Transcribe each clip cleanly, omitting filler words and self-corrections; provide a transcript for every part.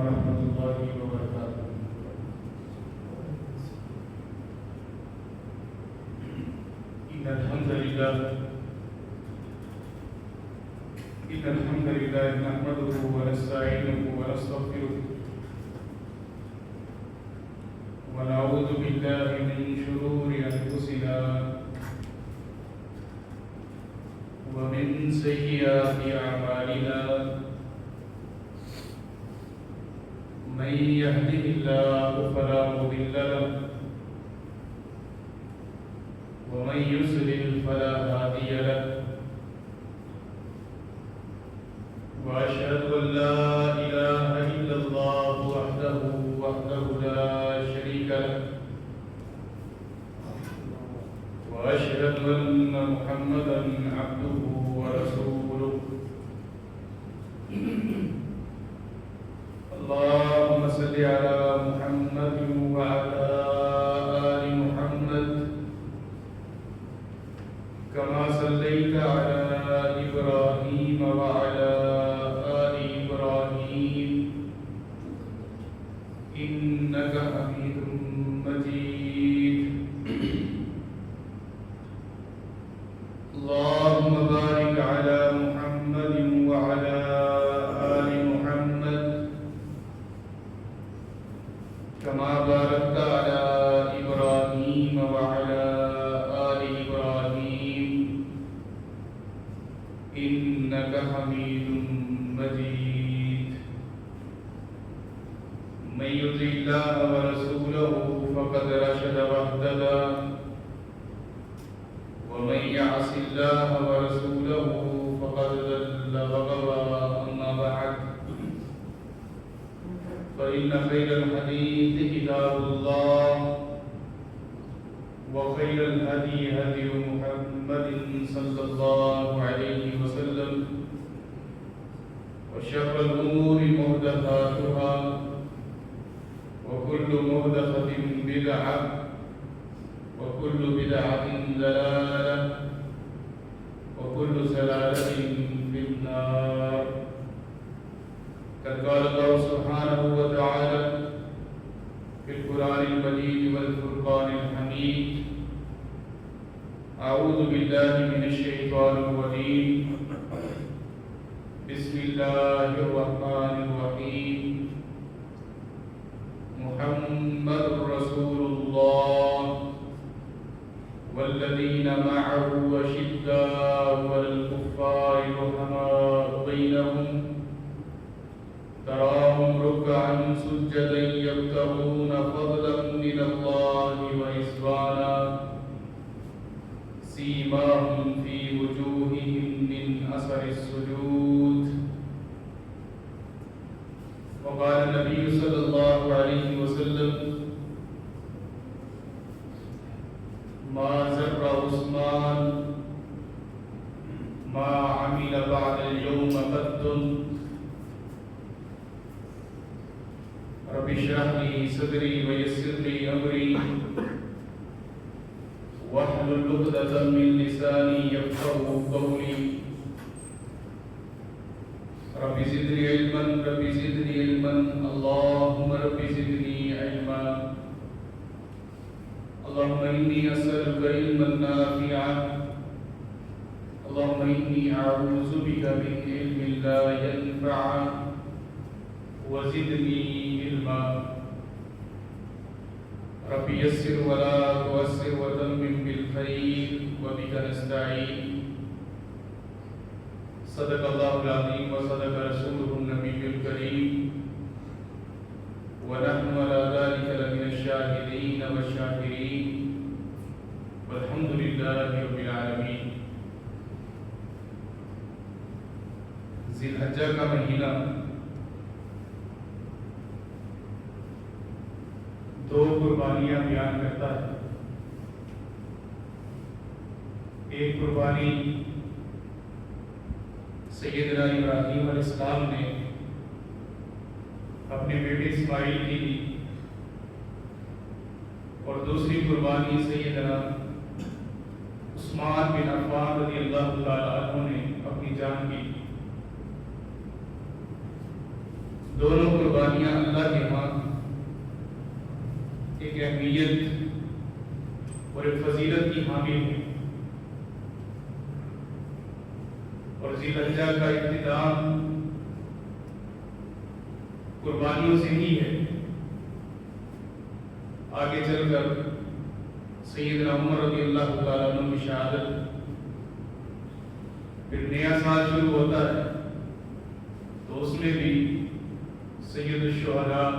ورحمة الله وبركاته. إن الحمد لله نحمده ونستعينه ونستغفره ونعوذ بالله من شرور أنفسنا ومن سيئات أعمالنا. من يهده الله فلا مضل له ومن يضلل فلا هادي له. وأشهد أن لا إله إلا الله وحده لا شريك له. وأشهد أن محمدا عبده ورسوله. اللهم صل على محمد وعلى آل محمد كما صليت على إبراهيم وعلى آل إبراهيم إنك حميد مجيد. اللهم بارك على محمد وعلى آل محمد كما باركت على إبراهيم وعلى آل إبراهيم إنك حميد مجيد. من يطع الله ورسوله فقد رشد واهتدى ومن يعص الله ورسوله فقد ضل وغوى. أما بعد فإن خير الحديث كتاب الله وخير الهدي هدي محمد صلى الله عليه وسلم وشر الأمور محدثاتها وكل محدثة بدعة وكل بدعة ضلالة وكل ضلالة في النار. قد قال الله سبحانه وتعالى في القرآن المجيد والفرقان الحميد: أعوذ بالله من الشيطان الرجيم. بسم الله الرحمن الرحيم. محمد رسول الله والذين معه أشداء على الكفار رحماء بينهم تراهم ركعا سجدا يبتغون فضلا من الله ورضوانا سيماهم في وجوههم من أثر السجود. وقال النبي صلى الله عليه وسلم: ما زر عثمان ما عمل بعد اليوم قط. رب اشرح لي صدري ويسر لي أمري واحلل عقدة من لساني يفقهوا قولي. رب زدني علما اللهم رب زدني علما. اللهم إني أسألك علما نافعا. اللهم إني أعوذ بك من علم لا ينفع وزدني علما. رب يسر ولا تعسر وتمم بالخير وبك نستعين. صدق الله العظيم وصدق رسوله النبي الكريم ونحن على ذلك لمن الشاهدين والشاكرين والحمد لله رب العالمین. ذی الحجہ کا مہینہ دو قربانیاں بیان کرتا ہے. ایک قربانی سیدنا ابراہیم علیہ السلام نے اپنے بیٹے اسماعیل کی دی اور دوسری قربانی سیدنا عثمان بن عفان رضی اللہ تعالیٰ عنہ نے اپنی جان کی. دونوں قربانیاں اللہ کے ہاں ایک اہمیت اور ایک فضیلت کی حامل ہیں، اور ذی الحجہ کا اختتام قربانیوں سے ہی ہے۔ آگے چل کر سیدنا عمر رضی اللہ تعالیٰ عنہ کی شہادت، پھر نیا سال شروع ہوتا ہے تو اس میں بھی سید الشہداء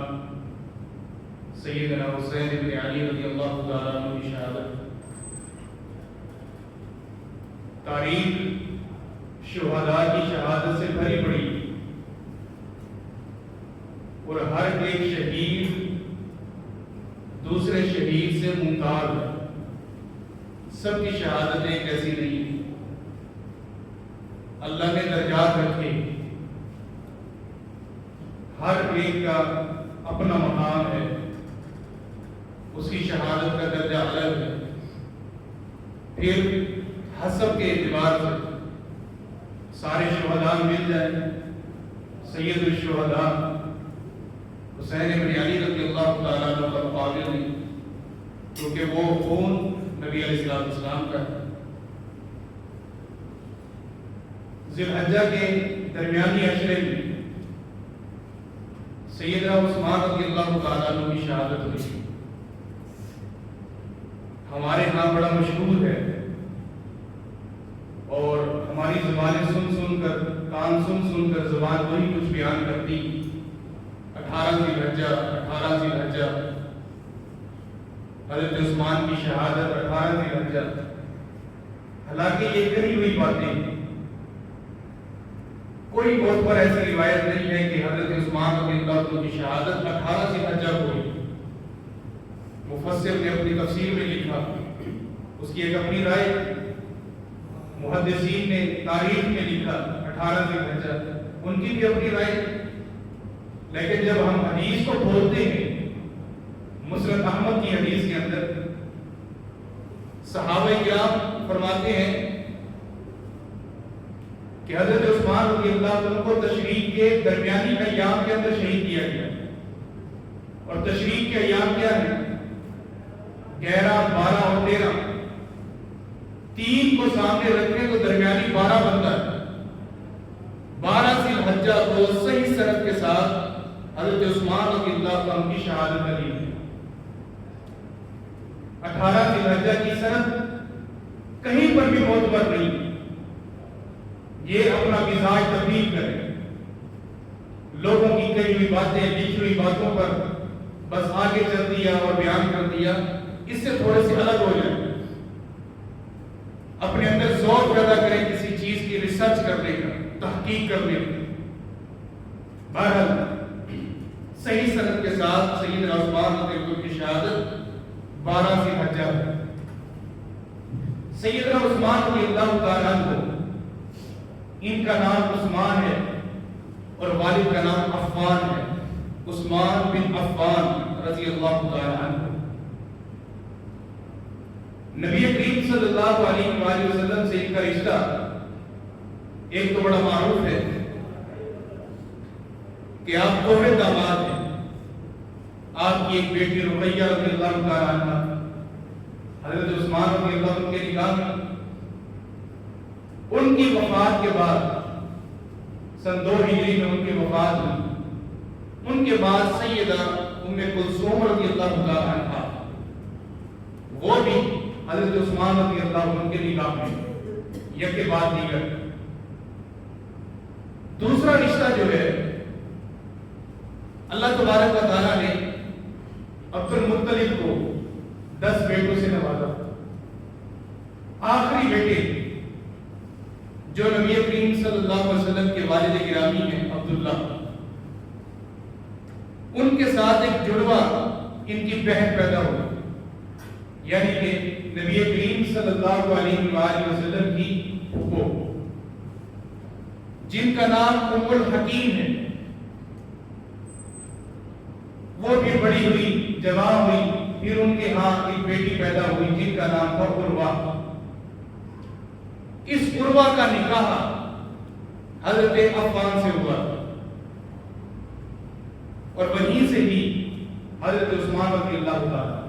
سیدنا حسین بن علی رضی اللہ تعالیٰ عنہ کی شہادت۔ تاریخ شہداء کی شہادت سے بھری پڑی، اور ہر ایک شہید دوسرے شہید سے ممتاز ہے، سب کی شہادتیں ایک ایسی نہیں۔ اللہ نے درجات رکھے، ہر ایک کا اپنا مقام ہے، اس کی شہادت کا درجہ الگ ہے۔ پھر حسب کے اعتبار سے سارے شہداء مل جائیں، سید الشہداء حسین بن علی رضی اللہ تعالیٰ عنہ کا مقابل نہیں، کیونکہ وہ خون نبی علیہ السلام کا ہے۔ ذی الحجہ کے درمیانی عشرے میں سیدنا عثمان رضی اللہ تعالیٰ عنہ کی شہادت ہوئی، ہمارے ہاں بڑا مشہور ہے، اور ہماری زبانیں سن سن کر، کان سن سن کر زبان وہی کچھ بیان کرتی، 18 ذی الحجہ حضرت عثمان کی شہادت 18 ذی الحجہ۔ حالانکہ یہ کہی ہوئی باتیں، کوئی بہت پر ایسی روایت نہیں ہے کہ حضرت عثمان رضی اللہ عنہ کی شہادت 18 ذی الحجہ کو ہوئی۔ مفسر نے اپنی تفسیر میں لکھا، اس کی ایک اپنی رائے، محدثین نے تاریخ میں لکھا 18 ذی الحجہ، ان کی بھی اپنی رائے۔ لیکن جب ہم حدیث کو کھولتے ہیں، مسند احمد کی حدیث کے اندر صحابہ کرام فرماتے ہیں کہ حضرت عثمان رضی اللہ عنہ کو تشریق کے درمیانی ایام کے اندر شہید کیا گیا، اور تشریق کے ایام کیا ہیں؟ 11، 12 اور 13، 3 کو سامنے رکھیں تو درمیانی 12 بنتا ہے۔ 12 ذی الحجہ کو صحیح سند کے ساتھ حضرت عثمان رضی اللہ عنہ کی شہادت علی ہے۔ 18 ذی الحجہ کی سند کہیں پر بھی معتبر نہیں، یہ اپنا مزاج تبدیل کرے، لوگوں کی کہی ہوئی باتیں، لکھی ہوئی باتوں پر بس آگے چل دیا اور بیان کر دیا، اس سے تھوڑے سے الگ ہو جائیں، اپنے اندر ذوق پیدا کریں کسی چیز کی ریسرچ کرنے کا، تحقیق کرنے کا۔ بہرحال صحیح سند کے ساتھ سیدنا عثمان رضی اللہ عنہ کی شہادت 12 ذی الحجہ۔ سیدنا عثمان رضی اللہ تعالیٰ عنہ، ان کا نام عثمان ہے اور والد کا نام عفان ہے، عثمان بن عفان رضی اللہ تعالیٰ عنہ۔ نبی کریم صلی اللہ علیہ وآلہ وسلم سے ان کا رشتہ ایک تو بڑا معروف ہے کہ آپ دوہرے داماد ہیں۔ آپ کی ایک بیٹی رقیہ رضی اللہ تعالیٰ عنہ حضرت عثمان رضی اللہ عنہ کے نکاح میں، ان کی وفات کے بعد سن 2 ہجری میں ان کی وفات ہوئی، ان کے بعد سیدہ ام کلثوم رضی اللہ تعالیٰ عنہ، وہ بھی حضرت عثمان رضی اللہ عنہ کے نکاح میں، یک کے بعد دیگر۔ دوسرا رشتہ جو ہے، اللہ تبارک و تعالیٰ نے عبد المطلب کو 10 بیٹوں سے نوازا۔ آخری بیٹے جو نبی کریم صلی اللہ علیہ وسلم کے والد گرامی ہیں عبداللہ، ان کے ساتھ ایک جڑواں ان کی بہن پیدا ہوئی، یعنی کہ نبی کریم صلی اللہ علیہ وآلہ وسلم کی پھوپھو، جن کا نام ام الحکیم ہے۔ وہ بھی بڑی ہوئی، جوان ہوئی، پھر ان کے ہاں ایک بیٹی پیدا ہوئی جن کا نام تھا عروہ۔ اس عروہ کا نکاح حضرت عفان سے ہوا۔ اور وہیں سے ہی حضرت عثمان رضی اللہ تعالیٰ.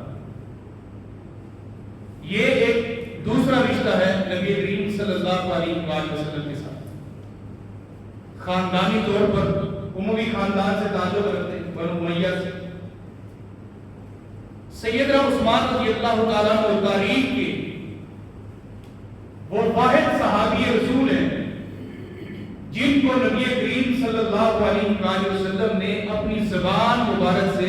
یہ ایک دوسرا رشتہ ہے نبی کریم صلی اللہ علیہ وآلہ وسلم کے ساتھ. خاندانی طور پر اموی خاندان سے تعلق رکھتے بنو امیہ سے. سیدنا عثمان رضی اللہ تعالیٰ کو تاریخ کے وہ واحد صحابی رسول ہیں جن کو نبی کریم صلی اللہ علیہ وآلہ وسلم نے اپنی زبان مبارک سے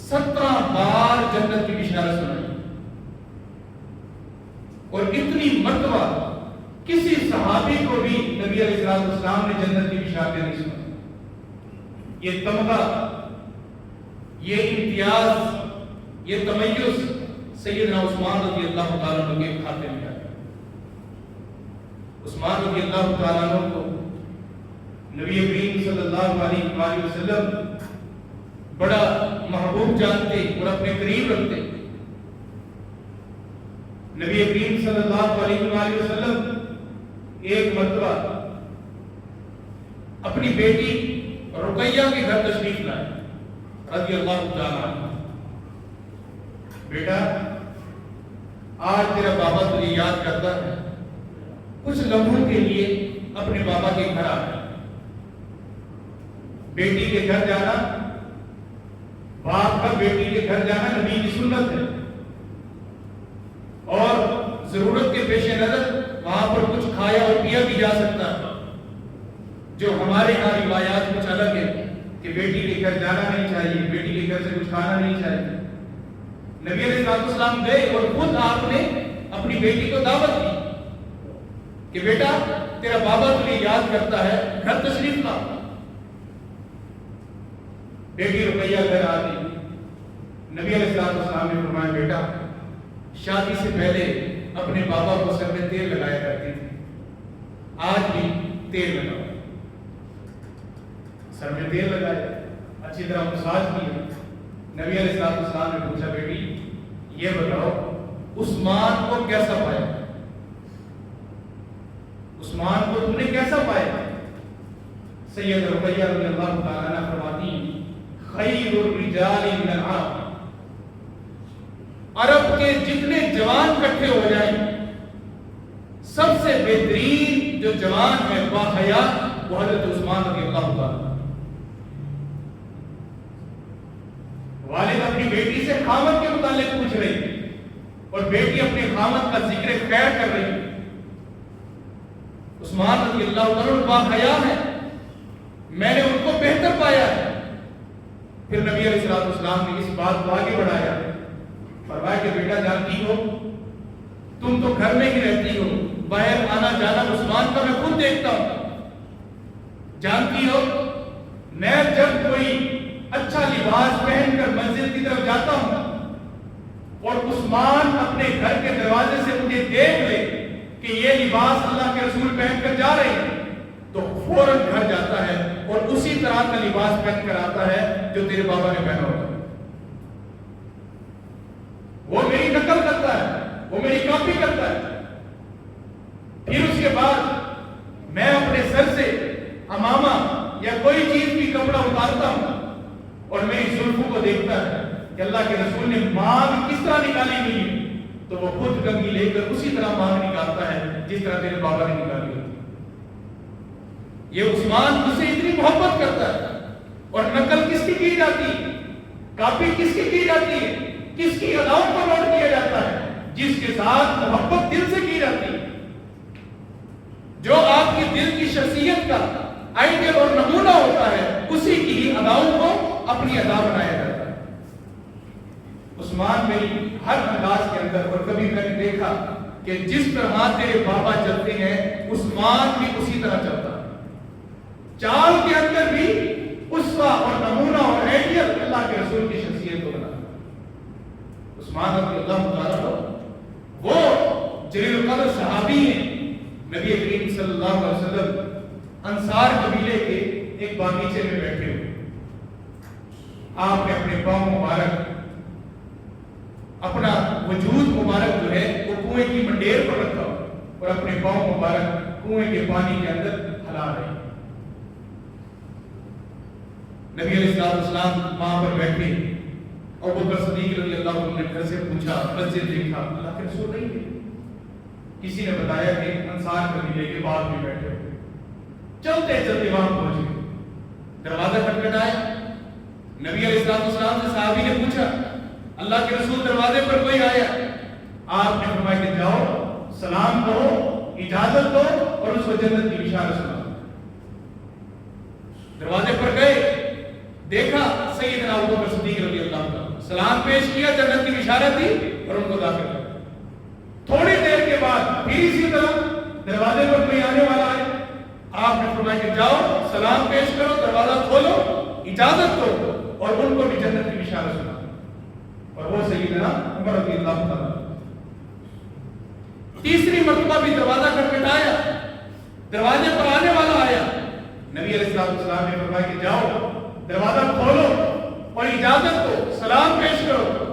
17 بار جنت کی بشارت سنائی. اور اتنی مرتبہ کسی صحابی کو بھی نبی علیہ السلام نے جنت کی بشارت نہیں سنائی. یہ تمغہ، یہ امتیاز، یہ تمیز سیدنا عثمان رضی اللہ تعالیٰ عنہ کے کھاتے میں آیا. عثمان رضی اللہ تعالیٰ عنہ کو نبی کریم صلی اللہ علیہ وآلہ وسلم بڑا محبوب جانتے اور اپنے قریب رکھتے. نبی کریم صلی اللہ علیہ وآلہ وسلم ایک مرتبہ اپنی بیٹی رقیہ کے گھر تشریف لائے رضی اللہ تعالیٰ عنہ. بیٹا، آج تیرا بابا تجھے یاد کرتا ہے، کچھ لمحوں کے لیے اپنے بابا کے گھر آ گیا. بیٹی کے گھر جانا، باپ کا بیٹی کے گھر جانا نبی کی سنت ہے. اور ضرورت کے پیش نظر وہاں پر کچھ کھایا اور پیا بھی جا سکتا ہے. جو ہمارے یہاں روایات کچھ الگ ہے کہ بیٹی کے گھر جانا نہیں چاہیے، بیٹی کے گھر سے کچھ کھانا نہیں چاہیے. نبی علیہ السلام گئے اور خود آپ نے اپنی بیٹی کو دعوت دی کہ بیٹا، تیرا بابا تجھے یاد کرتا ہے، گھر تشریف لا. بیٹی رقیہ گھر آ گئی. نبی علیہ السلام نے فرمایا، بیٹا، شادی سے پہلے اپنے بابا کو سر میں تیل لگایا کرتی تھی، آج بھی تیل لگاؤ. سر میں تیل لگایا، اچھی طرح مساج کیا. نبی علیہ السلام نے پوچھا، بیٹی یہ بتاؤ عثمان کو کیسا پایا؟ عثمان کو تم نے کیسا پایا؟ سید رقیہ رضی اللہ تعالیٰ عنہ فرماتی ہیں، خیر الرجال من العرب، عرب کے جتنے جوان اکٹھے ہو جائیں سب سے بہترین جو جوان ہے باحیا وہ حضرت عثمان رضی اللہ تعالیٰ. والد اپنی بیٹی سے خامد کے متعلق پوچھ رہی اور بیٹی اپنے خامد کا ذکر خیر کر رہی. عثمان رضی اللہ تعالیٰ باحیا ہے، میں نے ان کو بہتر پایا ہے. پھر نبی علیہ السلام نے اس بات کو آگے بڑھایا، فرمایا کہ بیٹا، جانتی ہو تم تو گھر میں ہی رہتی ہو، باہر آنا جانا عثمان کا میں خود دیکھتا ہوں. جانتی ہو میں جب کوئی اچھا لباس پہن کر مسجد کی طرف جاتا ہوں اور عثمان اپنے گھر کے دروازے سے مجھے دیکھ لے کہ یہ لباس اللہ کے رسول پہن کر جا رہے ہیں تو فوراً گھر جاتا ہے اور اسی طرح کا لباس پہن کر آتا ہے جو تیرے بابا نے پہنا ہوتا ہے. وہ میری نقل کرتا ہے، وہ میری کاپی کرتا ہے. پھر اس کے بعد میں اپنے سر سے امامہ یا کوئی چیز بھی کپڑا اتارتا ہوں اور میری زلفوں کو دیکھتا ہے کہ اللہ کے رسول نے مانگ کس طرح نکالی ہوئی ہے تو وہ خود کنگھی لے کر اسی طرح مانگ نکالتا ہے جس طرح تیرے بابا نے نکالی ہوئی. یہ عثمان مجھ سے اتنی محبت کرتا ہے. اور نقل کس کی جاتی ہے، کاپی کس کی جاتی ہے، کس کی اداؤں کو نوٹ کیا جاتا ہے؟ جس کے ساتھ محبت دل سے کی جاتی ہے، جو آپ کی دل کی شخصیت کا آئیڈیل اور نمونہ ہوتا ہے، اسی کی ہی اداؤں کو اپنی ادا بنایا جاتا ہے. عثمان میری ہر انداز کے اندر، اور کبھی میں نے دیکھا کہ جس طرح تیرے بابا چلتے ہیں عثمان بھی اسی طرح چلتا ہے. چال کے اندر بھی اسوہ اور نمونہ اور آئیڈیل اللہ کے رسول کی شخصیت کو بنا. عثمان رضی اللہ تعالیٰ وہ جلیل القدر صحابی ہیں. نبی کریم صلی اللہ علیہ وسلم انصار قبیلے کے ایک باغیچے میں بیٹھے ہوئے. آپ نے اپنے پاؤں مبارک، اپنا وجود مبارک جو ہے وہ کنویں کی منڈیر پر رکھا اور اپنے پاؤں مبارک کنویں کے پانی کے اندر ہلا رہے. نبی علیہ السلام وہاں پر بیٹھے، ابوبکر صدیق رضی اللہ عنہ نے گھر سے پوچھا، مسجد دیکھا، اللہ کے رسول نہیں ہے۔ کسی نے بتایا کہ انصار قبیلے کے بعد میں بیٹھے ہوئے۔ چلتے چلتے وہاں پہنچے، دروازہ کھٹکھٹایا، نبی علیہ السلام سے صحابی نے پوچھا، اللہ کے رسول دروازے پر کوئی آیا؟ آپ نے فرمایا کہ جاؤ، سلام کرو، اجازت دو اور اس کو جنت کی بشارت سناؤ۔ دروازے پر گئے، دیکھا سیدنا ابوبکر صدیق رضی اللہ عنہ، سلام پیش کیا، جنت کی بشارت دی اور ان کو داخل کیا۔ تھوڑی دیر کے بعد پھر اسی طرح دروازے پر کوئی آنے والا ہے، آپ نے فرمایا کہ جاؤ، سلام پیش کرو، دروازہ کھولو، اجازت دو اور ان کو بھی جنت کی بشارت سناؤ، اور وہ سیدنا عمر رضی اللہ عنہ۔ تیسری مرتبہ بھی دروازہ کھٹکھٹایا، دروازے پر آنے والا آیا، نبی علیہ السلام نے فرمایا کہ جاؤ، دروازہ کھولو اور اجازت دو، سلام پیش کرو۔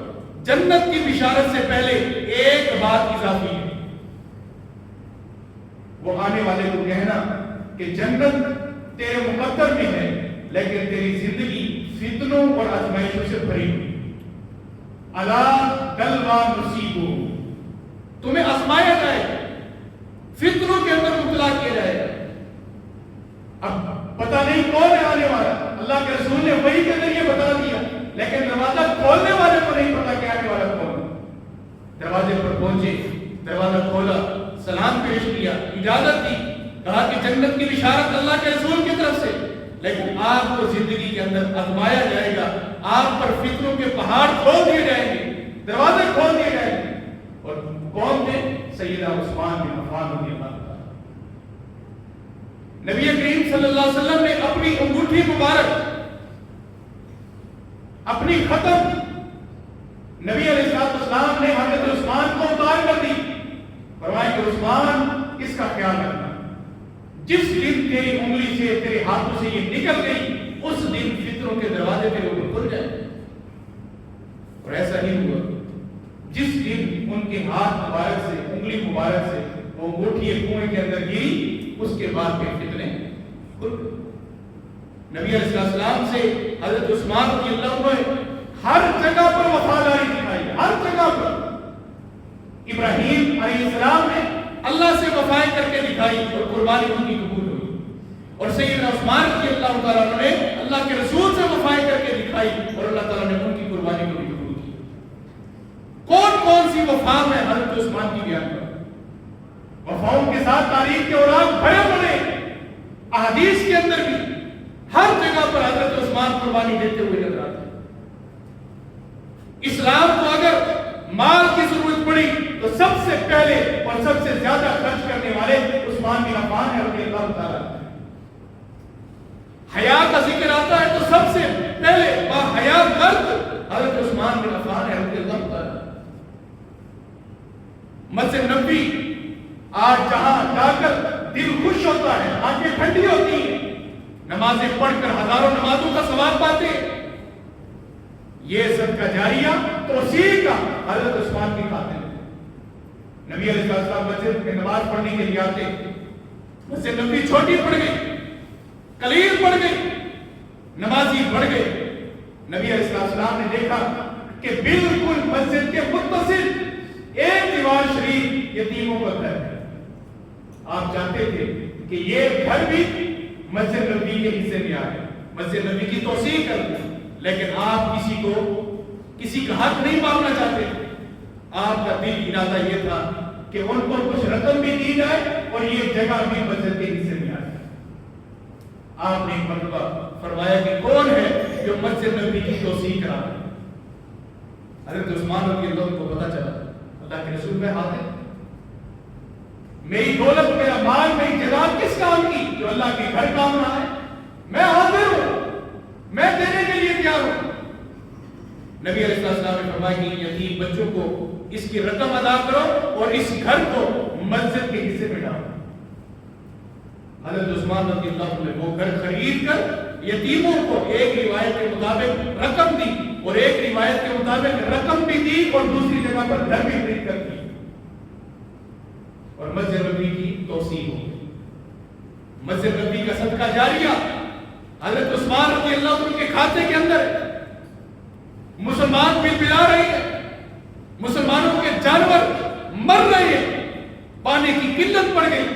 جنت کی بشارت سے پہلے ایک بات اضافی ہے، وہ آنے والے کو کہنا کہ جنت تیرے مقدر میں ہے، لیکن تیری زندگی فتنوں اور آزمائشوں سے بھری ہوئی۔ الا دلوا نصیبو، تمہیں آزمایا جائے گا، فتنوں کے اندر مبتلا کیا جائے گا۔ اب پتہ نہیں کون ہے آنے والا، اللہ کے رسول نے وحی کے ذریعے بتا دیا، لیکن دروازہ کھولنے والے کو نہیں پتا کہ آنے والا کون ہے۔ دروازے پر پہنچے، دروازہ کھولا، سلام پیش کیا، اجازت دی، کہا کہ جنت کی بشارت اللہ کے رسول کی طرف سے، لیکن آپ کو زندگی کے اندر آزمایا جائے گا، آپ پر فتنوں کے پہاڑ کھول دیے جائیں گے، دروازے کھول دیے جائیں گے۔ اور کون تھے؟ سیدنا عثمان بن عفان رضی اللہ عنہ۔ نبی کریم صلی اللہ علیہ وسلم نے اپنی انگوٹھی مبارک، اپنی ختم، نبی علیہ السلام نے حضرت عثمان کو اتار کر دی، فرمایا کہ عثمان اس کا خیال رکھنا، جس دن تیری انگلی سے، تیرے ہاتھوں سے یہ نکل گئی، اس دن فتنوں کے دروازے تیرے اوپر کھل جائے۔ اور ایسا ہی ہوا، جس دن ان کے ہاتھ مبارک سے، انگلی مبارک سے وہ انگوٹھی ایک کنویں کے اندر گری، اس کے بعد پھر فتنے کھل گئے۔ نبی علیہ السلام سے حضرت عثمان رضی اللہ عنہ ہر جگہ پر وفاداری دکھائی، ہر جگہ پر۔ ابراہیم علیہ السلام نے اللہ سے وفا کر کے دکھائی اور قربانی ان کی قبول ہوئی، اور سیدنا عثمان رضی اللہ تعالیٰ عنہ نے اللہ کے رسول سے وفا کر کے دکھائی اور اللہ تعالیٰ نے ان کی قربانی کو بھی قبول کی۔ کون کون سی وفا ہے حضرت عثمان کی بیان پر؟ وفاؤں کے ساتھ تاریخ کے اوراق بھرے پڑے، احادیث کے اندر بھی ہر جگہ پر حضرت عثمان قربانی دیتے ہوئے نظر آتے ہیں۔ اسلام کو اگر مال کی ضرورت پڑی تو سب سے پہلے اور سب سے زیادہ خرچ کرنے والے عثمان بن عفان رضی اللہ تعالیٰ عنہ۔ حیا کا ذکر آتا ہے تو سب سے پہلے باحیا مرد حضرت عثمان بن عفان رضی اللہ تعالیٰ عنہ۔ مسجد نبوی آج جہاں جا کر دل خوش ہوتا ہے، آنکھیں ٹھنڈی ہوتی ہیں، نمازیں پڑھ کر ہزاروں نمازوں کا ثواب پاتے ہیں، یہ صدقہ جاریہ توسیع کا حضرت عثمان کی خاطر ہے۔ نبی علیہ السلام مسجد میں نماز پڑھنے کے لیے آتے، مسجد نبوی چھوٹی پڑ گئی، قلیل پڑ گئی، نمازی بڑھ گئے۔ نبی علیہ السلام نے دیکھا کہ بالکل مسجد کے متصل ایک دیوار شریف یتیموں کا گھر ہے۔ آپ جانتے تھے کہ یہ گھر بھی مسجد نبوی کے حصے میں آئے، مسجد نبوی کی توسیع کر دی، لیکن آپ کسی کا حق نہیں مانگنا چاہتے۔ آپ کا دل ارادہ یہ تھا کہ ان کو کچھ رقم بھی دی جائے اور یہ جگہ بھی مسجد کے حصے میں آئے۔ آپ نے ایک مرتبہ فرمایا کہ کون ہے جو مسجد نبوی کی توسیع کرا ہے؟ حضرت عثمان رضی اللہ عنہ کو پتا چلا، اللہ کے رسول میں ہاتھ ہے، میری دولت، میرا مال، میری جائیداد کس کام کی؟ جو اللہ کے گھر کام رہا ہے، میں حاضر ہوں، میں دینے کے لیے تیار ہوں۔ نبی علیہ السلام نے فرمایا کہ یتیم بچوں کو اس کی رقم ادا کرو اور اس گھر کو مسجد کے حصے میں ڈالو۔ حضرت عثمان رضی اللہ عنہ نے وہ گھر خرید کر یتیموں کو ایک روایت کے مطابق رقم دی اور ایک روایت کے مطابق رقم بھی دی اور دوسری جگہ پر گھر بھی خرید کر دی، اور مسجد نبوی کی توسیع ہو گئی۔ مسجد نبوی کا صدقہ جاریہ حضرت عثمان رضی اللہ عنہ کے کھاتے کے اندر مسلمان بل بلا رہے ہیں، مسلمانوں کے جانور مر رہے ہیں، پانی کی قلت پڑ گئی.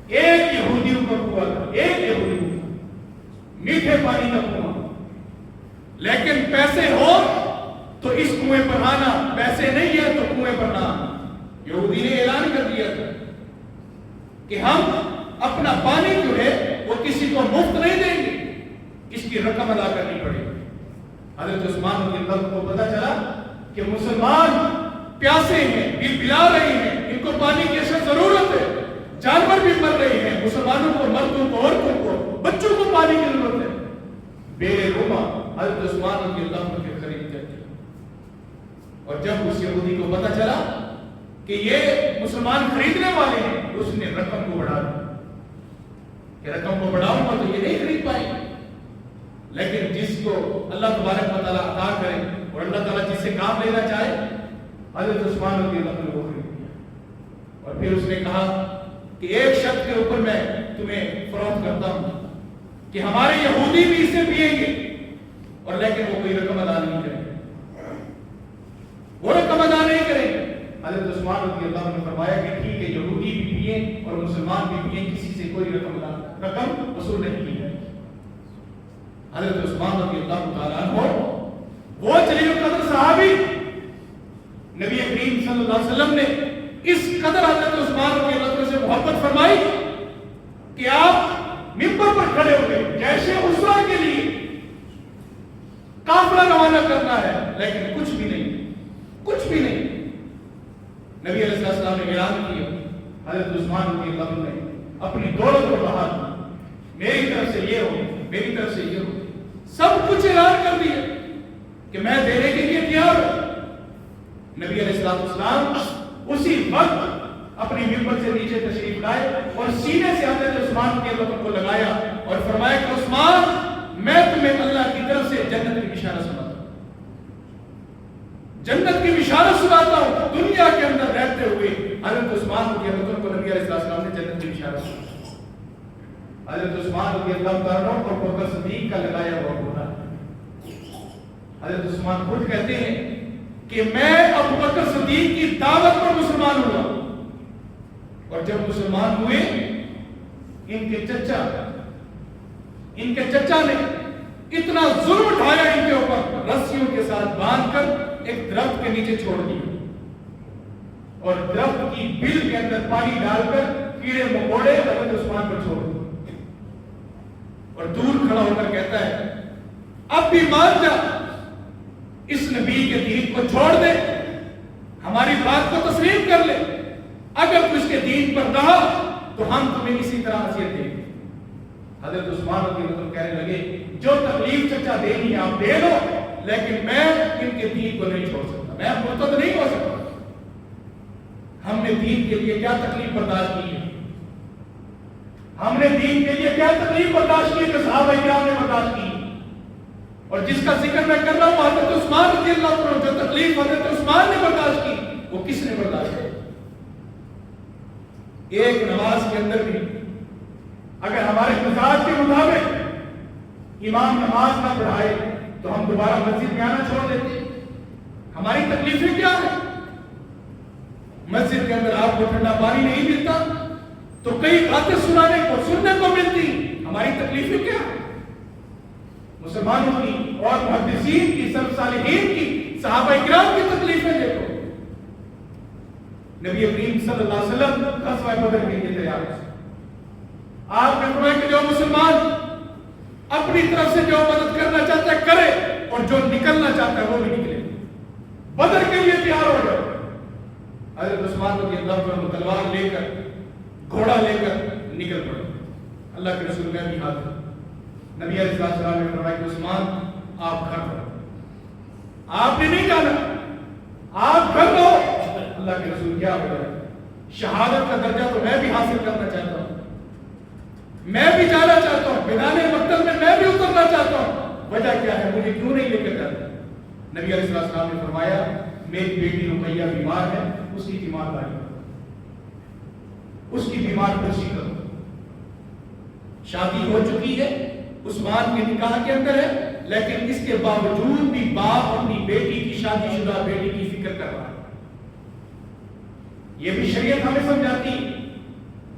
ایک یہودیوں کا کنواں تھا، ایک یہودیوں کا میٹھے پانی کا کنواں، لیکن پیسے ہو تو اس کنویں پر آنا، پیسے نہیں ہے تو کنویں پر نہ آنا. یہودی نے اعلان کر دیا تھا کہ ہم اپنا پانی جو ہے وہ کسی کو مفت نہیں دیں گے، اس کی رقم ادا کرنی پڑے گی. حضرت عثمان رضی اللہ عنہ کو پتا چلا کہ مسلمان پیاسے ہیں، بل بلا رہے ہیں، ان کو پانی کی اشد ضرورت ہے، جانور بھی مر رہے ہیں، مسلمانوں کو، مردوں کو، عورتوں کو، بچوں کو پانی کی ضرورت ہے. بے رحمہ حضرت عثمان رضی اللہ عنہ کے قریب جاتے ہیں، اور جب اس یہودی کو پتا چلا کہ یہ مسلمان خریدنے والے ہیں، اس نے رقم کو بڑھا دیا کہ رقم کو بڑھاؤں گا تو یہ نہیں خرید پائیں گے. لیکن جس کو اللہ تبارک و تعالیٰ عطا کرے اور اللہ تعالیٰ جس سے کام لینا چاہے، حضرت عثمان رضی اللہ عنہ کو خرید لیا. اور پھر اس نے کہا کہ ایک شرط کے اوپر میں تمہیں فروخت کرتا ہوں کہ ہمارے یہودی بھی اسے پیئیں گے، اور لیکن وہ کوئی رقم ادا نہیں کریں گے، وہ رقم ادا نہیں کریں گے. حضرت عثمان رضی اللہ عنہ نے فرمایا کہ ٹھیک ہے، یہودی بھی پیئیں اور مسلمان بھی پیئیں، کسی سے کوئی رقم وصول نہیں کی جائے. حضرت عثمان رضی اللہ تعالیٰ عنہ وہ جلیل القدر صحابی، نبی کریم صلی اللہ علیہ وسلم نے اس قدر حضرت عثمان رضی اللہ عنہ سے محبت فرمائی کہ آپ منبر پر کھڑے ہو گئے، جیش اسرا کے لیے قافلہ روانہ کرنا ہے، لیکن کچھ بھی نہیں، کچھ بھی نہیں. نبی علیہ السلام نے اعلان کیا، حضرت عثمان رضی اللہ عنہ نے اپنی دولت کو بہا دی، میری طرف سے یہ ہو، میری طرف سے یہ ہو، سب کچھ اعلان کر دیا کہ میں دینے کے لیے تیار ہوں. نبی علیہ السلام اسی وقت اپنی منبر سے نیچے تشریف لائے اور سینے سے حضرت عثمان کے لبوں کو لگایا اور فرمایا کہ عثمان، میں تمہیں اللہ کی طرف سے جنت کی بشارت سناتا ہوں، جنت کی بشارت سناتا ہوں. دنیا کے اندر رہتے ہوئے حضرت عثمان کو نبی علیہ السلام نے جنت کی بشارت سنائی. حضرت عثمان رضی اللہ عنہ اور ابو بکر صدیق کا لگایا ہوا گھوڑا. حضرت عثمان خود کہتے ہیں کہ میں ابو بکر صدیق کی دعوت پر مسلمان ہوا، اور جب مسلمان ہوئے ان کے چچا نے اتنا ظلم اٹھایا ان کے اوپر، رسیوں کے ساتھ باندھ کر ایک درخت کے نیچے چھوڑ دیا، اور درخت کی بل کے اندر پانی ڈال کر کیڑے مکوڑے حضرت عثمان پر چھوڑ دیا، اور دور کھڑا ہو کر کہتا ہے اب بھی مان جا، اس نبی کے دین کو چھوڑ دے، ہماری بات کو تسلیم کر لے، اگر تو اس کے دین پر رہا تو ہم تمہیں اسی طرح اذیت دیں گے. حضرت عثمان رضی اللہ عنہ کہنے لگے جو تکلیف چچا دینی ہے آپ دے دو، لیکن میں ان کے دین کو نہیں چھوڑ سکتا، میں مرتد نہیں ہو سکتا. ہم نے دین کے لیے کیا تکلیف برداشت کی ہے، ہم نے دین کے لیے کیا تکلیف برداشت کی کہ صحابہ کرام نے برداشت کی، اور جس کا ذکر میں کر رہا ہوں حضرت عثمان رضی اللہ عنہ، جو تکلیف حضرت عثمان نے برداشت کی وہ کس نے برداشت کی. ایک نماز کے اندر بھی اگر ہمارے مزاج کے مطابق امام نماز نہ پڑھائے تو ہم دوبارہ مسجد میں آنا چھوڑ دیتے. ہماری تکلیفیں کیا ہیں؟ مسجد کے اندر آپ کو ٹھنڈا پانی نہیں ملتا تو کئی باتیں سننے کو ملتی، ہماری تکلیفیں کیا ہیں؟ مسلمانوں کی اور محدثین کی، سلف صالحین کی، صحابہ کرام کی تکلیفیں دیکھو. نبی کریم صلی اللہ علیہ وسلم غزوہ بدر کے لیے تیار تھے. آپ نے فرمایا کہ جو مسلمان اپنی طرف سے جو مدد کرنا چاہتا ہے کرے، اور جو نکلنا چاہتا ہے وہ بھی نکلے، بدر کے لیے تیار ہو جائے. حضرت عثمان رضی اللہ عنہ تلوار لے کر، گھوڑا لے کر نکل پڑے. اللہ کے رسول میں بھی حاضر. نبی علیہ السلام نے فرمایا کہ عثمان آپ گھر رہو، آپ نے نہیں جانا، آپ گھر رہو. اللہ کے رسول کیا ہو جائے، شہادت کا درجہ تو میں بھی حاصل کرنا چاہتا ہوں، میں بھی جانا چاہتا ہوں، میدان مقتل میں بھی اترنا چاہتا ہوں. وجہ کیا ہے، مجھے کیوں نہیں لے کر جاتا؟ نبی علیہ السلام نے فرمایا میری بیٹی رقیہ بیمار ہے، اس کی تیمارداری کرو، اس کی بیمار پرسی کرو، شادی ہو چکی ہے، عثمان کے نکاح کے اندر ہے، لیکن اس کے باوجود بھی باپ اپنی بیٹی کی شادی شدہ بیٹی کی فکر کر رہا ہے۔ یہ بھی شریعت ہمیں سمجھاتی،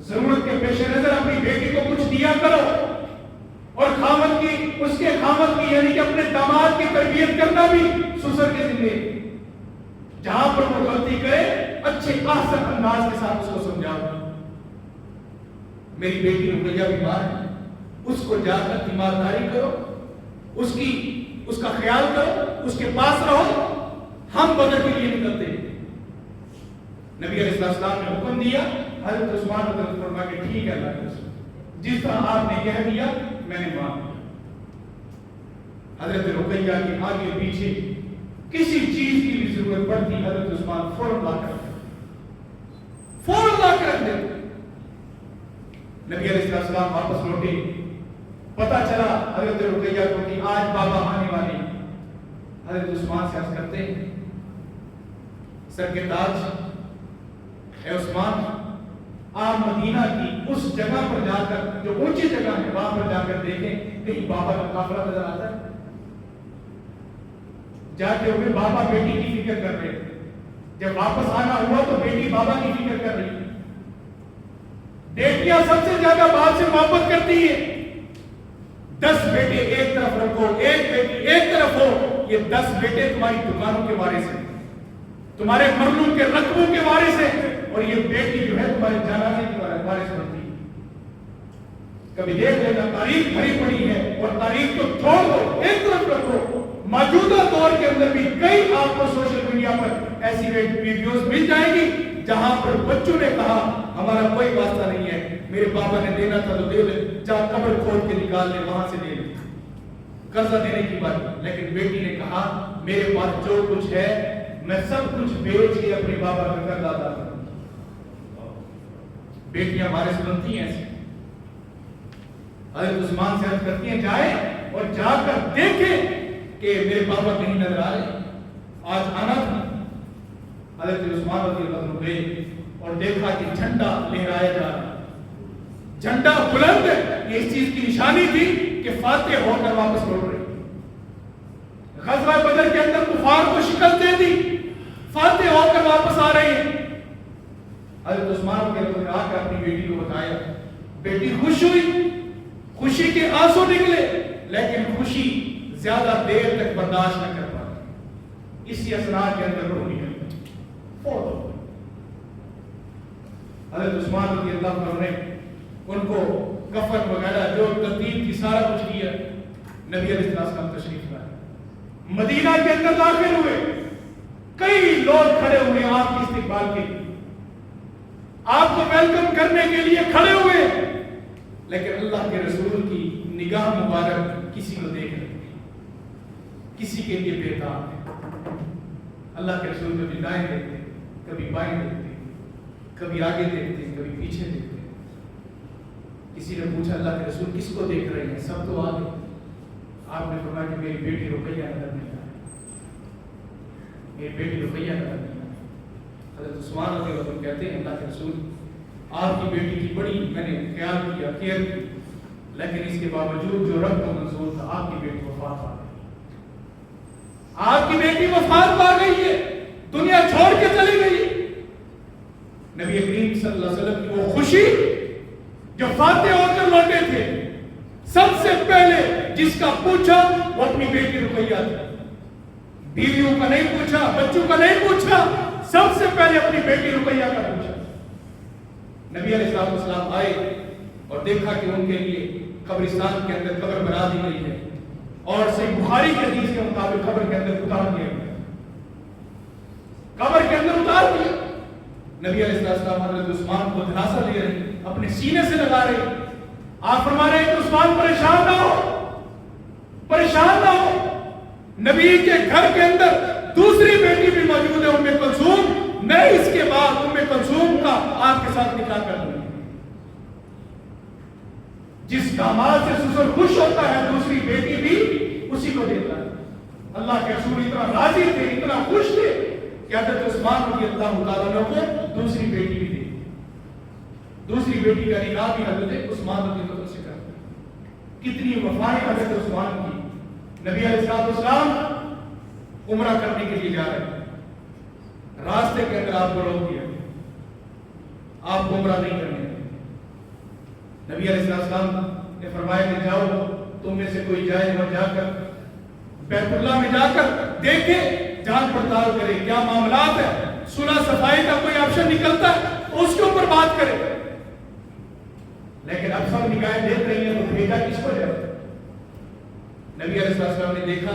ضرورت کے پیش نظر اپنی بیٹی کو کچھ دیا کرو، اور خاوند کی، اس کے خاوند کی یعنی کہ اپنے داماد کی تربیت کرنا بھی سسر کے ذمہ ہے۔ جہاں پر وہ غلطی کرے اچھے احسن انداز کے ساتھ اس کو سمجھاؤ۔ میری بیٹی رقیہ بیمار ہے، اس کو جا کر تیمارداری کرو، اس کا خیال کرو، اس کے پاس رہو، ہم بدر کے لیے نکلتے ہیں۔ نبی علیہ السلام نے حکم دیا، حضرت عثمان رضی اللہ عنہ فرمایا کہ ٹھیک ہے اللہ کے رسول، جس طرح آپ نے کہہ دیا میں نے مان لیا۔ حضرت رقیہ کے آگے پیچھے کسی چیز کی بھی ضرورت پڑتی حضرت عثمان فوراً لا کر دیتے۔ نبی علیہ السلام واپس لوٹے، پتہ چلا حضرت رقیہ کو کہ آج بابا آنے والے ہیں۔ حضرت عثمان سے عرض کرتے ہیں سر کے تاج، اے عثمان، آپ مدینہ کی اس جگہ پر جا کر، جو اونچی جگہ ہے وہاں پر جا کر دیکھیں کہیں بابا کا قافلہ نظر آتا ہے۔ جاتے ہوئے بابا بیٹی کی فکر کر رہے تھے، جب واپس آنا ہوا تو بیٹی بابا کی فکر کر رہی تھی۔ بیٹیاں سب سے زیادہ باپ سے محبت کرتی ہیں۔ 10 بیٹے ایک طرف رکھو، ایک بیٹی ایک طرف ہو، یہ 10 بیٹے تمہاری دکانوں کے وارث ہیں، تمہارے مرلوں کے رقبوں کے وارث ہیں، اور یہ بیٹی جو ہے تمہارے جنازے کی وارث بنتی ہے۔ کبھی دیکھ لینا تاریخ بھری پڑی ہے، اور تاریخ کو چھوڑ دو، ایک طرف رکھو۔ موجودہ دور کے اندر بھی کئی آپ کو سوشل میڈیا پر ایسی ویڈیوز مل جائیں گی جہاں پر بچوں نے کہا ہمارا کوئی واسطہ نہیں ہے، میرے بابا نے دینا تھا تو دے دے، چاہے قبر کھود کے نکال لے وہاں سے دے لے، قرضہ دینے کی بات۔ لیکن بیٹی نے کہا میرے پاس جو کچھ ہے میں سب کچھ بیچ کے اپنے بابا کا قرض ادا کروں۔ بیٹیاں وارث بنتی ہیں ایسے۔ حضرت عثمان سے عرض کرتی ہیں جائے اور جا کر دیکھیں کہ میرے بابا کہیں نظر آ رہے ہیں، آج آنا تھا۔ حضرت عثمان رضی اللہ عنہ گئے اور دیکھا کہ جھنڈا لہرایا جا رہا ہے، جھنڈا بلند ہے، یہ اس چیز کی نشانی تھی کہ فاتح ہو کر واپس لوٹ رہے۔ غزوہ بدر کے اندر کفار کو شکست دے دی، فاتح ہو کر واپس آ رہے ہیں۔ حضرت عثمان کے نے آ کر اپنی بیٹی کو بتایا، بیٹی خوش ہوئی، خوشی کے آنسو نکلے، لیکن خوشی زیادہ دیر تک برداشت نہ کر پائی، اسی اثرات کے اندر روح نکل فوت ہو گئی۔ حضرت عثمان رضی اللہ عنہ نے ان کو کفن وغیرہ جو ترتیب کی سارا کچھ کیا۔ نبی علیہ السلام تشریف لائے، مدینہ کے اندر داخل ہوئے، کئی لوگ کھڑے ہوئے آپ کی استقبال کے لیے، آپ کو ویلکم کرنے کے لیے کھڑے ہوئے، لیکن اللہ کے رسول کی نگاہ مبارک کسی کو دیکھ رہی، کسی کے لیے بیدار ہے۔ اللہ کے رسول کبھی دائیں دیکھتے، کبھی بائیں دیکھتے، کبھی آگے دیکھتے، کبھی پیچھے دیکھتے۔ کسی نے پوچھا اللہ کے رسول کس کو دیکھ رہے ہیں؟ سب تو آگے۔ آپ نے فرمایا کہ میری بیٹی رقیہ نظر نہیں آئی، میری بیٹی رقیہ نظر نہیں آئی۔ حضرت عثمان رضی اللہ عنہ کہتے ہیں اللہ کے رسول آپ کی بیٹی کی بڑی میں نے خیال کیا، کیئر کی، لیکن اس کے باوجود جو رب کو منظور تھا آپ کی بیٹی وفات پا گئی، آپ کی بیٹی وفات پا گئی ہے، دنیا چھوڑ کے چلی گئی۔ نبی کریم صلی اللہ علیہ وسلم کی وہ خوشی جو فاتح ہو کر لوٹے تھے، سب سے پہلے جس کا پوچھا وہ اپنی بیٹی رقیہ تھی، بیویوں کا نہیں پوچھا، بچوں کا نہیں پوچھا، سب سے پہلے اپنی بیٹی رقیہ کا پوچھا۔ نبی علیہ السلام آئے اور دیکھا کہ ان کے لیے قبرستان کے اندر قبر بنا دی گئی ہے، اور صحیح بخاری کے حدیث کے مطابق قبر کے اندر اتار دیا گیا، قبر کے اندر اتار دیا۔ نبی علیہ السلام حضرت عثمان کو دھناسا لے رہے، اپنے سینے سے لگا رہے، آپ فرما رہے ہیں کہ عثمان پریشان نہ ہو، پریشان نہ ہو، نبی کے گھر کے اندر دوسری بیٹی بھی موجود ہے ام کلثوم، میں اس کے بعد ام کلثوم کا آپ کے ساتھ نکاح کر دوں گی۔ جس داماد سے سسر خوش ہوتا ہے دوسری بیٹی بھی اسی کو دیتا ہے۔ اللہ کے رسول اتنا راضی تھے، اتنا خوش تھے کہ حضرت عثمان رضی اللہ تعالیٰ عنہ کو دوسری بیٹی بھی دی، دوسری بیٹی کا نکاح بھی حضرت عثمان رضی اللہ عنہ سے کرتے۔ کتنی وفائیں حضرت عثمان کی. نبی علیہ السلام عمرہ کرنے کے لیے جا رہے ہیں, راستے کے اندر آپ کو روک دیا, آپ کو عمرہ نہیں کرنے. نبی علیہ السلام نے فرمایا کہ جاؤ تم میں سے کوئی جائے اور جا کر بیت اللہ میں جا کر دیکھے, جانچ پڑتال کرے کیا معاملات ہے, صلح صفائی کا کوئی آپشن نکلتا ہے تو اس کے اوپر بات کرے. لیکن اب سب نگاہیں دیکھ رہی ہیں تو بھیجا کس کو جائے؟ نبی علیہ السلام نے دیکھا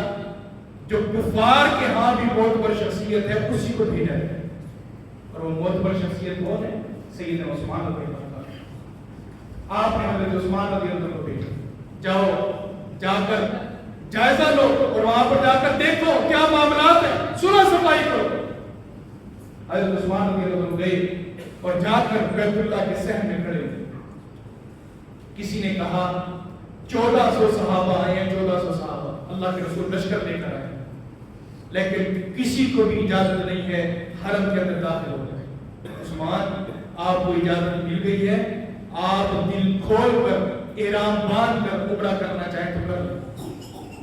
جو کفار کے ہاں بھی بہت بڑی شخصیت ہے اسی کو بھیجا ہے, اور وہ بہت بڑی شخصیت کون ہے؟ سیدنا عثمان رضی اللہ عنہ. آپ نے حضرت عثمان رضی اللہ عنہ کو بھیجا, جاؤ جا کر جائزہ لو اور وہاں پر جا کر دیکھو کیا معاملات ہیں, صلح صفائی کرو. حضرت عثمان رضی اللہ عنہ گئے اور جا کر بیت اللہ کے صحن میں کھڑے ہوئے. کسی نے کہا 1400 صحابہ آئے ہیں, 1400 صحابہ اللہ کے رسول لشکر لے کر آئے, لیکن کسی کو بھی اجازت نہیں ہے حرم کے اندر داخل ہو جائے. عثمان آپ کو اجازت مل گئی ہے, آپ دل کھول کر احرام باندھ کر عمرہ کرنا چاہیں تو کر لیں,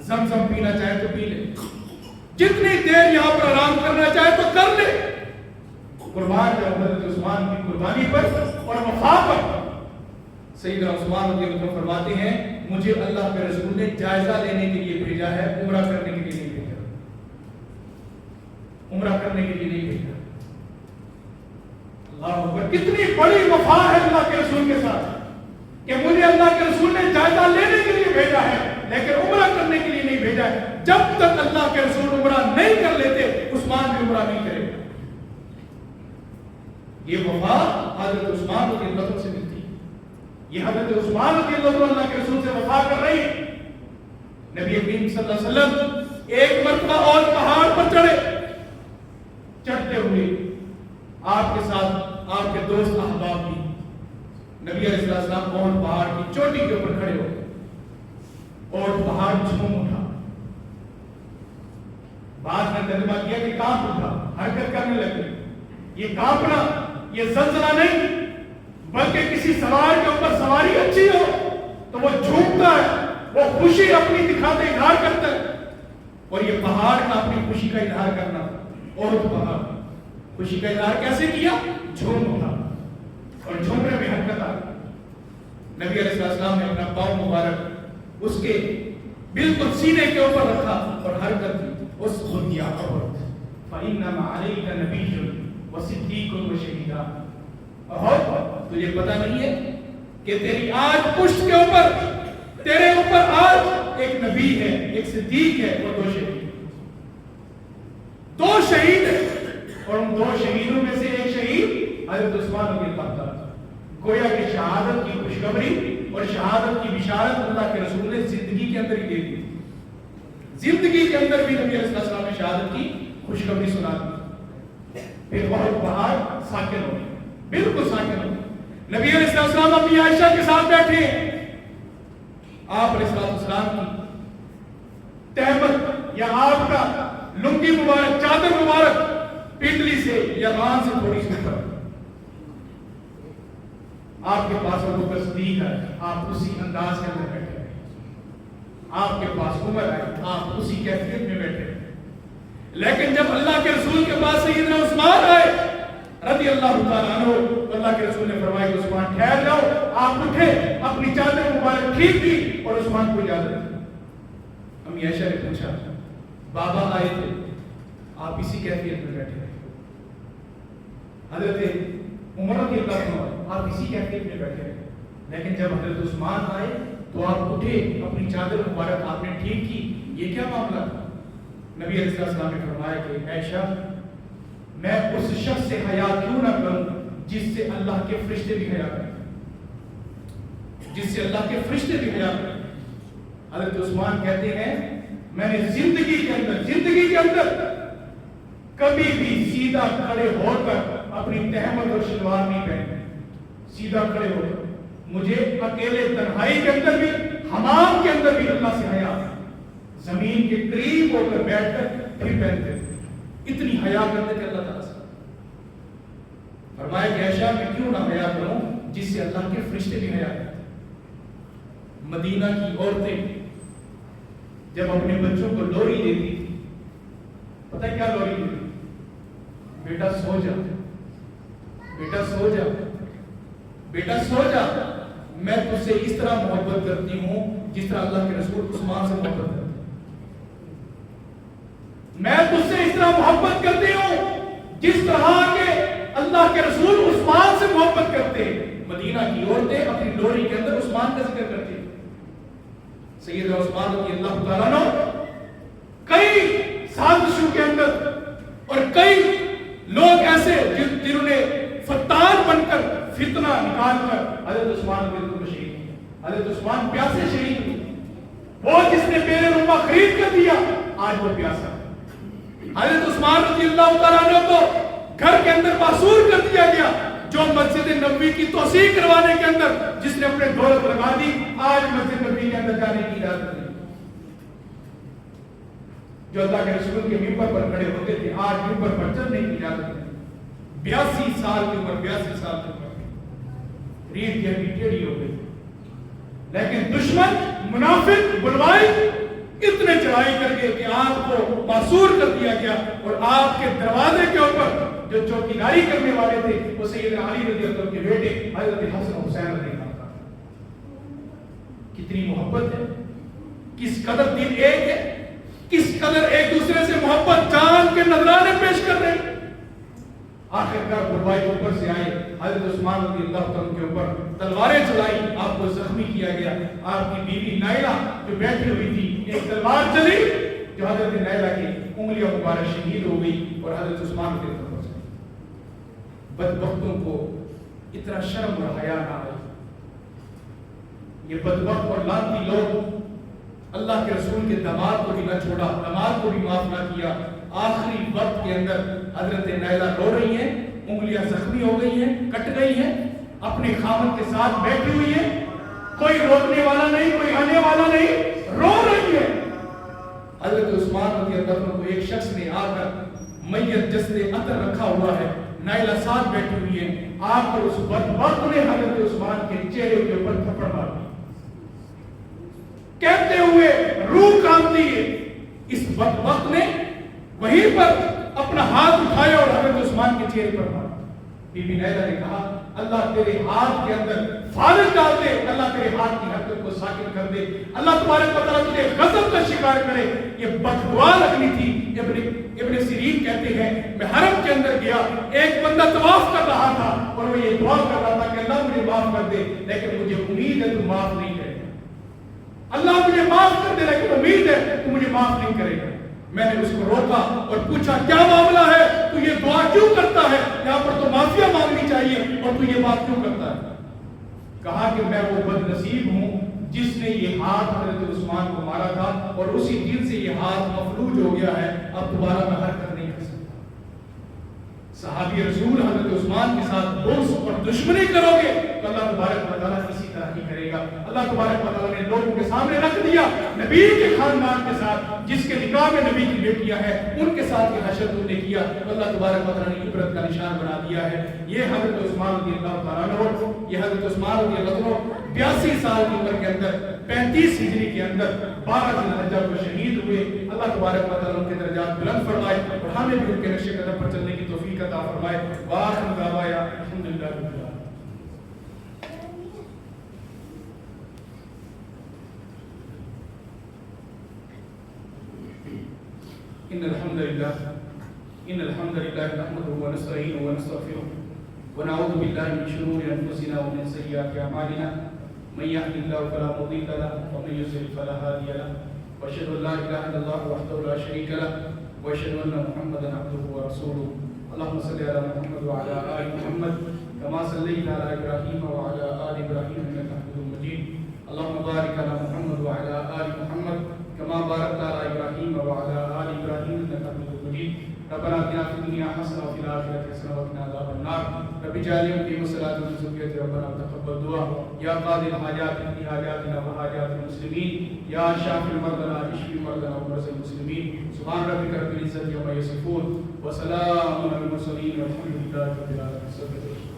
زمزم پینا چاہیں تو پی لیں, جتنی دیر یہاں پر آرام کرنا چاہیں تو کر لیں. قربان جاؤ حضرت عثمان کی قربانی پر اور وفا پر. سیدنا عثمان رضی اللہ عنہ فرماتے ہیں مجھے اللہ کے رسول نے جائزہ لینے کے لیے بھیجا ہے, عمرہ کرنے کے لیے نہیں بھیجا, عمرہ کرنے کے لیے نہیں بھیجا. اللہ اکبر, کتنی بڑی وفا ہے اللہ کے رسول کے ساتھ کہ مجھے اللہ کے رسول نے جائزہ لینے کے لیے بھیجا ہے لیکن عمرہ کرنے کے لیے نہیں بھیجا ہے. جب تک اللہ کے رسول عمرہ نہیں کر لیتے عثمان بھی عمرہ نہیں کرے گا. یہ وفا حضرت عثمان رضی اللہ عنہ سے ملتی ہے. یہ حضرت عثمان رضی اللہ کے رسول سے وفا کر رہی ہے. نبی کریم صلی اللہ علیہ وسلم ایک مرتبہ اور پہاڑ پر چڑھے, چڑھتے ہوئے آپ کے ساتھ آپ کے دوست احباب بھی. نبی علیہ السلام اور پہاڑ کی چوٹی کے اوپر کھڑے ہو اور پہاڑ جھوم اٹھا. بعد میں ترجمہ کیا کہ کانپ اٹھا, حرکت کرنے لگے. یہ کانپنا یہ زلزلہ نہیں بلکہ کسی سوار کے اوپر سواری اچھی ہو تو وہ جھومتا ہے, وہ خوشی اپنی دکھاتے اظہار کرتا ہے. اور یہ پہاڑ کا اپنی خوشی کا اظہار کرنا, اور پہاڑ خوشی کا اظہار کیسے کیا؟ جھوم اٹھا اور جھومنے میں حرکت آ گئی. نبی علیہ السلام نے اپنا پاؤں مبارک اس کے بالکل سینے کے اوپر رکھا اور حرکت کی. اس خود یا عورت فَإِنَّمَا عَلَيْكَ نَبِيٌّ وَصِدِّيقٌ وَشَهِيدٌ. اور تجھے پتہ نہیں ہے کہ تیری آج پشت کے اوپر تیرے اوپر آج ایک نبی ہے, ایک صدیق ہے اور 2 شہید. 2 شہید ہیں اور ان 2 شہیدوں میں سے ایک شہید حضرت عثمان رضی اللہ عنہ. گویا کہ شہادت کی خوشخبری اور شہادت کی بشارت اللہ کے رسول نے زندگی کے اندر ہی دے دی. زندگی کے اندر بھی نبی علیہ السلام نے شہادت کی خوشخبری سنا دی. پھر بہت پہاڑ ساکن ہو گئے, بالکل ساکن ہو گئے. نبی علیہ السلام اپنی عائشہ کے ساتھ بیٹھے, آپ علیہ السلام کی تہمت یا آپ کا لنگی مبارک, چادر مبارک پنڈلی سے یا ران سے تھوڑی سی اوپر, آپ کے پاس ابو بکر صدیق ہے, آپ اسی انداز کے اندر بیٹھے. آپ کے پاس عمر ہے, آپ اسی کیفیت میں بیٹھے. لیکن جب اللہ کے رسول کے پاس سیدنا عثمان آئے رضی اللہ تعالیٰ عنہ, اللہ کے رسول نے فرمایا کہ عثمان ٹھہر جاؤ. آپ اٹھے, اپنی چادر مبارک ٹھیک کی اور عثمان کو اجازت دی. امی عائشہ نے پوچھا بابا آئے تھے, آپ اسی کیفیت میں بیٹھے رہے. حضرت عمر رضی اللہ عنہ آپ اسی کیفیت میں بیٹھے رہے. لیکن جب حضرت عثمان آئے تو آپ اٹھے, اپنی چادر مبارک آپ نے ٹھیک کی. یہ کیا معاملہ تھا؟ نبی علیہ السلام نے فرمایا کہ عائشہ میں اس شخص سے حیا کیوں نہ کروں جس سے اللہ کے فرشتے بھی حیا کریں, جس سے اللہ کے فرشتے بھی حیا کریں. حضرت عثمان کہتے ہیں میں نے زندگی کے اندر کبھی بھی سیدھا کھڑے ہو کر اپنی تہمت اور شلوار نہیں پہنی. سیدھا کھڑے ہو کر مجھے اکیلے تنہائی کے اندر بھی, حمام کے اندر بھی اللہ سے حیا, زمین کے قریب ہو کر بیٹھ کر پھر پہنتے تھے. اتنی حیا کرتے تھے اللہ تعالیٰ سے. فرمایا کہ عائشہ میں کیوں نہ حیا کروں جس سے اللہ کے فرشتے بھی حیا کرتے. مدینہ کی عورتیں جب اپنے بچوں کو لوری دیتی تھی، پتہ ہے کیا لوری دیتی؟ بیٹا سو جا، بیٹا سو جا، بیٹا سو جا، میں تجھ سے اس طرح محبت کرتی ہوں جس طرح اللہ کے رسول عثمان سے محبت کرتے ہیں، میں تجھ سے اس طرح محبت کرتی ہوں جس طرح کے اللہ کے رسول عثمان سے محبت کرتے ہیں۔ مدینہ کی عورتیں اپنی لوری کے اندر عثمان کا ذکر کرتی ہیں۔ سیدنا عثمان رضی اللہ تعالیٰ عنہ کئی سازشوں کے اندر اور کئی لوگ ایسے جنہوں نے فتان بن کر فتنہ نکال کر حضرت عثمان کو شہید کیا۔ حضرت عثمان پیاسے شہید ہوئے، وہ جس نے میرے روما خرید کر دیا آج وہ پیاسا ہے۔ حضرت عثمان رضی اللہ تعالیٰ عنہ کو گھر کے اندر معصور کر دیا گیا، جو مسجد نبوی کی توسیع کروانے کے اندر جس نے اپنے دولت لگا دی، آج مسجد نبوی کے اندر جانے کی اجازت نہیں۔ جو اللہ کے رسول کے ممبر پر کھڑے ہوتے تھے، آج ممبر پر چلنے کی اجازت نہیں۔ 82 سال کی عمر، 82 سال کی عمر، ریڑھ کی ہڈی ٹیڑھی ہو گئی، لیکن دشمن منافق بلوائی اتنے چڑھائی کر کے کہ آپ کو معصور کر دیا گیا، اور آپ کے دروازے کے اوپر جو چوکیداری کرنے والے تھے وہ سیدنا علی رضی اللہ عنہ کے بیٹے حضرت حسن حسین رضی اللہ عنہ۔ کتنی محبت ہے، کس قدر دل ایک ہے، کس قدر ایک دوسرے سے محبت جان کے نذرانے پیش کر رہے ہیں۔ آخر کار بلوائی اوپر سے آئے، حضرت عثمان رضی اللہ عنہ کے اوپر تلواریں چلائی، آپ کو زخمی کیا گیا۔ آپ کی بیوی نائلہ جو بیٹھی ہوئی تھی، ایک تلوار چلی جو حضرت نائلہ کی انگلیاں مبارک شہید ہو گئی اور حضرت عثمان رضی اللہ عنہ۔ بدبختوں کو اتنا شرم اور حیا نہ آئی، یہ بدبخت اور لعنتی لوگ اللہ کے رسول کے دماد کو بھی نہ چھوڑا، دماد کو بھی معاف نہ کیا۔ آخری وقت کے اندر حضرت نائلہ رو رہی ہیں، انگلیاں زخمی ہو گئی ہیں، کٹ گئی ہیں، اپنے خامد کے ساتھ بیٹھی ہوئی ہیں، کوئی روکنے والا نہیں، کوئی آنے والا نہیں، رو رہی ہے۔ حضرت عثمان رضی اللہ عنہ کو ایک شخص نے آ کر میت جسد عطر رکھا ہوا ہے، نائلہ ساتھ بیٹھی ہوئی ہے، آ کر اس بدبخت نے حضرت عثمان کے چہرے کے اوپر تھپڑ مار دیا، کہتے ہوئے روح کانپتی ہے۔ اس بدبخت نے وہیں پر اپنا ہاتھ اٹھایا اور حضرت عثمان کے چہرے پر مارا۔ بی بی نائلہ نے کہا اللہ تیرے ہاتھ کے اندر فارغ ڈال دے، اللہ تیرے ہاتھ کی حرکت کو ساکن کر دے، اللہ تبارک و تعالیٰ تجھے غضب کا شکار کرے۔ یہ بددعا لگنی تھی۔ ابن سیرین کہتے ہیں میں حرم کے اندر گیا، ایک بندہ طواف کر رہا تھا اور وہ یہ دعا کر رہا تھا کہ اللہ مجھے معاف کر دے، لیکن مجھے امید ہے تو معاف نہیں کرے گا، اللہ مجھے معاف کر دے لیکن امید ہے تو مجھے معاف نہیں کرے گا۔ میں نے اس کو روکا اور پوچھا کیا معاملہ ہے، تو یہ دعا کیوں کرتا ہے؟ یہاں پر تو معافیا مانگنی چاہیے اور تو یہ بات کیوں کرتا ہے؟ کہا کہ میں وہ بد نصیب ہوں جس نے یہ ہاتھ حضرت عثمان کو مارا تھا اور اسی دن سے یہ ہاتھ مفلوج ہو گیا ہے، اب دوبارہ میں حرکت نہیں کر سکتا۔ صحابی رسول حضرت عثمان کے ساتھ دوست اور دشمنی کرو گے تو اللہ تبارک و تعالیٰ اسی طرح ہی کرے گا۔ اللہ تبارک و تعالیٰ نے لوگوں کے سامنے رکھ دیا نبی کے خاندان کے ساتھ، جس کے نکاح میں نبی کی بیٹیاں ہیں ان کے ساتھ یہ حشر نے کیا، اللہ تبارک و تعالیٰ نے عبرت کا نشان بنا دیا ہے۔ یہ حضرت عثمان رضی اللہ تعالیٰ عنہ، یہ حضرت عثمان رضی اللہ عنہ 82 سال کی عمر کے اندر 35 ہجری کے اندر 12 ذی الحجہ کو شہید ہوئے۔ اللہ تبارک و تعالیٰ ان کے درجات بلند فرمائے اور ہمیں بھی ان کے نقش قدم پر چلنے کی توفیق عطا فرمائے۔ وآخر دعوانا الحمدللہ رب العالمین۔ إن الحمد لله نحمده ونستعينه ونستغفره ونعوذ بالله من شرور أنفسنا ومن سيئات أعمالنا من يهده الله فلا مضل له ومن يضلل فلا هادي له وأشهد أن لا إله إلا الله وحده لا شريك له وأشهد أن محمدا عبده ورسوله اللهم صل على محمد وعلى آل محمد كما صليت على إبراهيم وعلى آل إبراهيم إنك حميد مجيد اللهم بارك على محمد وعلى آل محمد كما باركت على إبراهيم وعلى آل إبراهيم إنك حميد مجيد ربنا آتنا في الدنيا حسنة وفي الآخرة حسنة وقنا عذاب النار رب اجعلني مقيم الصلاة ومن ذريتي ربنا وتقبل دعاء يا قاضي الحاجات اقض حاجاتنا وحاجات المسلمين يا شافي المرضى اشفي مرضانا ومرضى المسلمين سبحان ربك رب العزة عما يصفون وسلام على المرسلين والحمد لله رب العالمين.